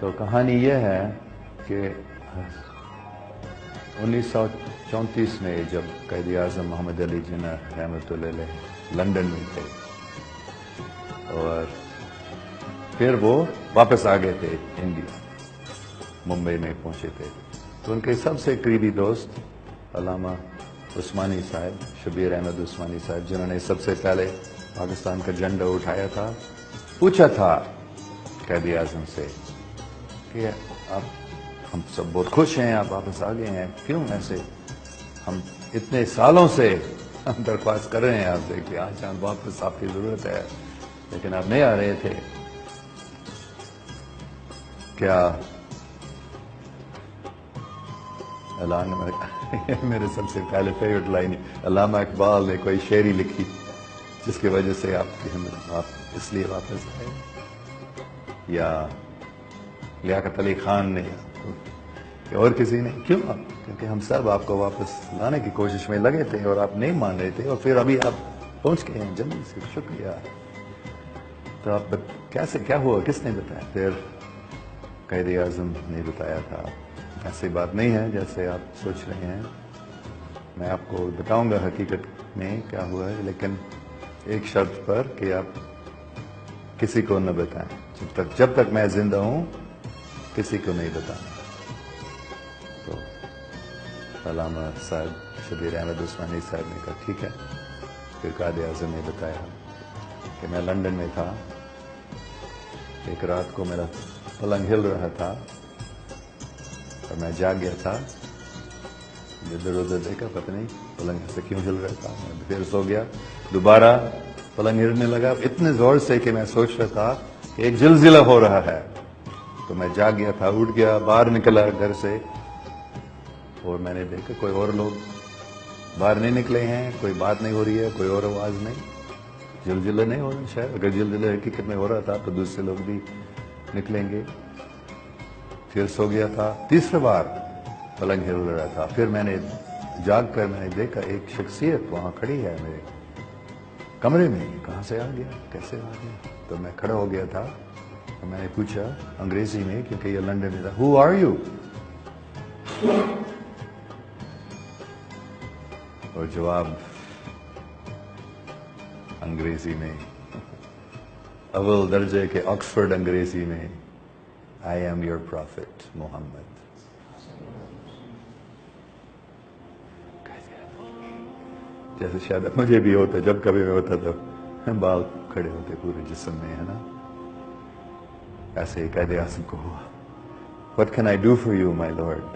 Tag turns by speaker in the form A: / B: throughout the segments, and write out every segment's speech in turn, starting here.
A: تو کہانی یہ ہے کہ 1934 میں جب قائد اعظم محمد علی جناح رحمۃ اللہ علیہ لندن میں تھے اور پھر وہ واپس آ گئے تھے انڈیا، ممبئی میں پہنچے تھے، تو ان کے سب سے قریبی دوست علامہ عثمانی صاحب، شبیر احمد عثمانی صاحب، جنہوں نے سب سے پہلے پاکستان کا جھنڈا اٹھایا تھا، پوچھا تھا قائد اعظم سے کہ ہم سب بہت خوش ہیں، آپ واپس آ گئے ہیں، کیوں ایسے؟ ہم اتنے سالوں سے ہم درخواست کر رہے ہیں آپ سے کہ آج ہم واپس آپ کی ضرورت ہے، لیکن آپ نہیں آ رہے تھے، کیا میرے سب سے پہلے فیورٹ لائن، علامہ اقبال نے کوئی شعری لکھی جس کی وجہ سے آپ اس لیے واپس آئے، یا لیاقت علی خان نے یا اور کسی نے، کیوں؟ کیونکہ ہم سب آپ کو واپس لانے کی کوشش میں لگے تھے اور آپ نہیں مان رہے تھے، اور پھر ابھی آپ پہنچ گئے ہیں جلدی سے، شکریہ۔ تو آپ کیسے، کیا ہوا، کس نے بتایا؟ پھر قائد اعظم نے بتایا تھا۔ ایسی بات نہیں ہے جیسے آپ سوچ رہے ہیں، میں آپ کو بتاؤں گا حقیقت میں کیا ہوا ہے، لیکن ایک شرط پر کہ آپ کسی کو نہ بتائیں، جب تک میں زندہ ہوں کسی کو نہیں بتانا۔ تو علامہ صاحب شبیر احمد عثمانی صاحب نے کہا ٹھیک ہے۔ پھر قائد اعظم نے بتایا کہ میں لندن میں تھا، ایک رات کو میرا پلنگ ہل رہا تھا اور میں جاگ گیا تھا، ادھر ادھر دیکھا، پتہ نہیں پلنگ سے کیوں ہل رہا تھا، میں پھر سو گیا، دوبارہ پلنگ ہلنے لگا اتنے زور سے کہ میں سوچ رہا تھا کہ ایک زلزلہ ہو رہا ہے۔ تو میں جاگ گیا تھا، اٹھ گیا، باہر نکلا گھر سے، اور میں نے دیکھا کوئی اور لوگ باہر نہیں نکلے ہیں، کوئی بات نہیں ہو رہی ہے، کوئی اور آواز نہیں، زلزلہ نہیں ہو رہا شاید، اگر زلزلہ حقیقت میں ہو رہا تھا تو دوسرے لوگ بھی نکلیں گے۔ پھر سو گیا تھا، تیسری بار پلنگ ہل رہا تھا، پھر میں نے جاگ کر میں نے دیکھا ایک شخصیت وہاں کھڑی ہے میرے کمرے میں، کہاں سے آ گیا، کیسے آ گیا؟ تو میں کھڑا ہو گیا تھا، میں نے پوچھا انگریزی میں، کیونکہ یہ لندن میں تھا، ہو آر یو؟ اور جواب انگریزی میں، اول درجے کے آکسفورڈ انگریزی میں، آئی ایم یور پروفٹ محمد۔ جیسے شاید مجھے بھی ہوتا، جب کبھی میں ہوتا تو بال کھڑے ہوتے پورے جسم میں، ہے نا؟ ایسے ہی قائد اعظم کو ہوا، What can I do for you, my Lord؟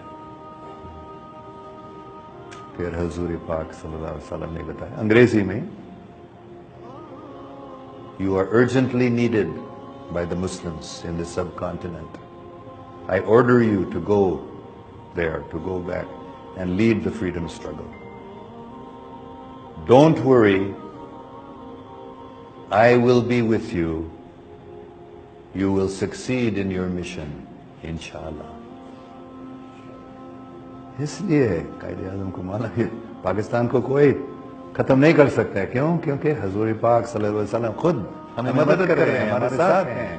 A: پھر حضور پاک صلی اللہ علیہ وسلم نے بتایا انگریزی میں، You are urgently needed by the Muslims in the subcontinent. I order you to go there, to go back and lead the freedom struggle. Don't worry, I will be with you. You will succeed in your mission, inshallah. اس لیے قائد اعظم کو مانا کہ پاکستان کو کوئی ختم نہیں کر سکتا ہے، کیوں؟ کیونکہ حضور پاک صلی اللہ علیہ وسلم خود ہمیں مدد کر رہے ہیں، ہمارے ساتھ ہیں۔